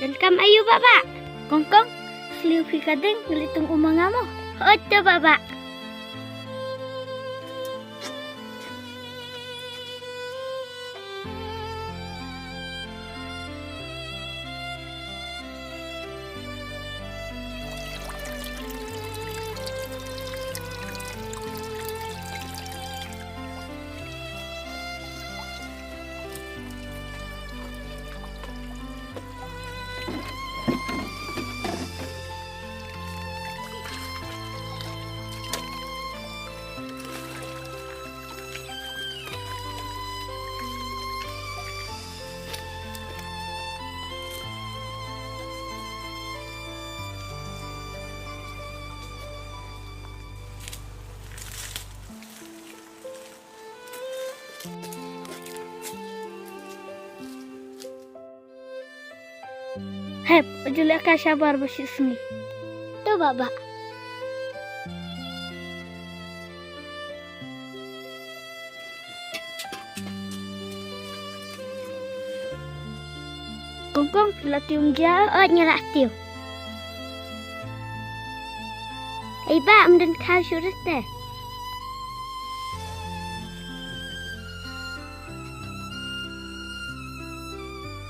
Dan kam ayu baba. Kongkong, seliu pi kadeng ngelitung umangamo. Oto baba. Hep, ujulek ka sabar bersih sungi. Tu baba. Kongkong, latium dia, nyala tiu. Iba, amdan kau surat deh.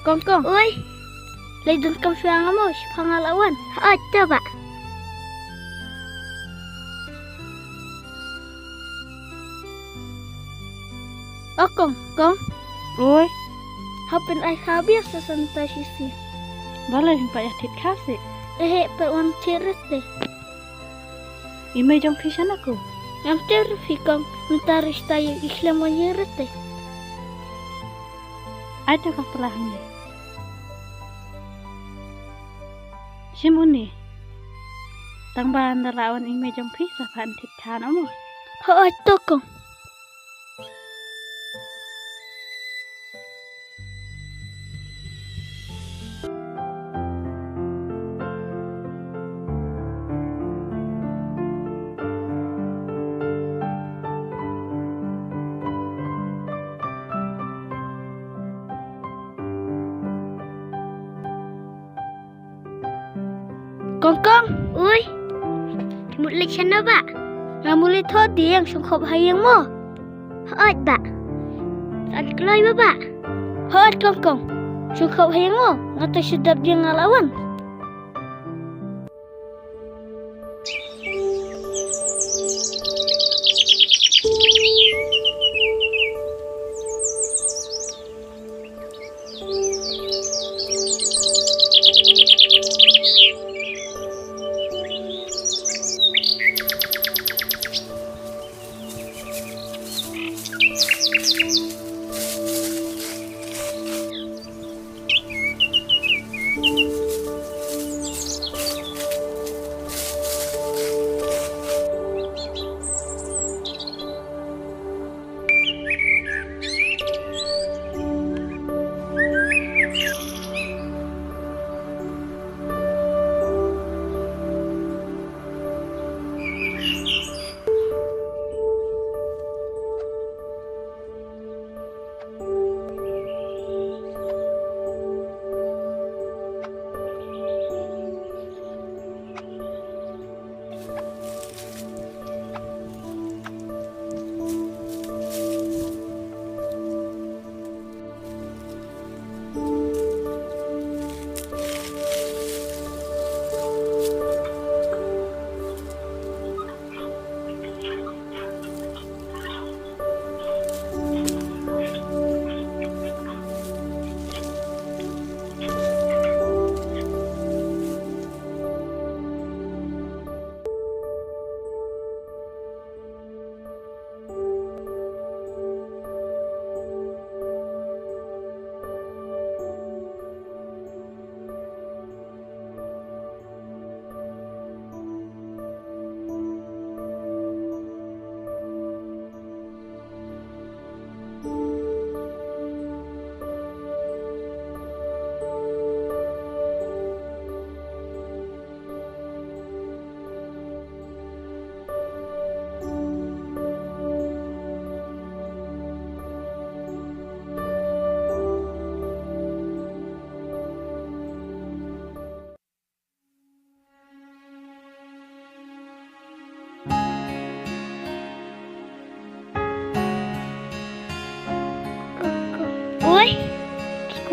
Kongkong. Oi. Laidun kam suangamu, pangalawan. Coba. Kong. Oi, Hapen ai khabir sesanta sisi. balai jumpa ya tit khasi. Perwan cirit deh. Imei jongphi aku. Yang terfikong mentaris tayo Islam menyirit deh. Ada kah pelahnya? Shibun ni. Tang bahan dalawan imei jongphi sapan tit khan amo. Kong. Kongkong, ui, mulai sana ba? Mulai tadi yang sungkop hayang mo. Hot ba? Saat keloy ba? Hot kongkong, sungkop hayang mo. Ngata sedap dia ngalawan.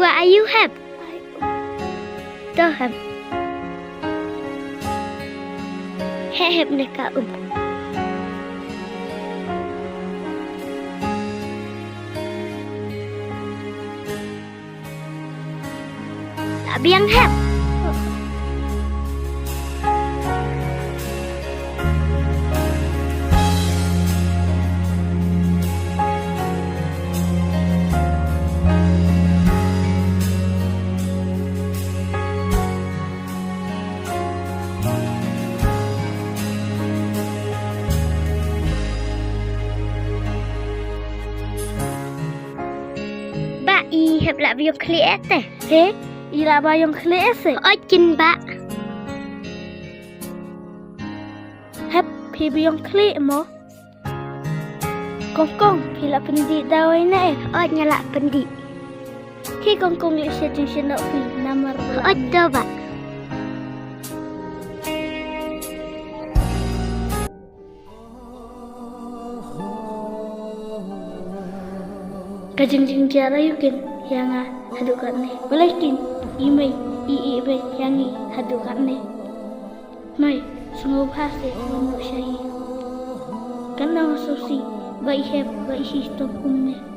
What are you have? Dohling. Heb neka Tak biang heb. I heb lại biang khlem teh. He, ila bayong khlem se. Oi chin ba. Hep pi biang khlem mo. Kong pi la pendi daioh na Oi nyala pendi. Khi kong li se jing se no pi namar. Oi do ba. Kajing jara yukin yang hadukan ne. Balakin imei be yangi hadukan ne. Mai sungu phase sungu shahi. Kana sosi bai heb bai histo kumne.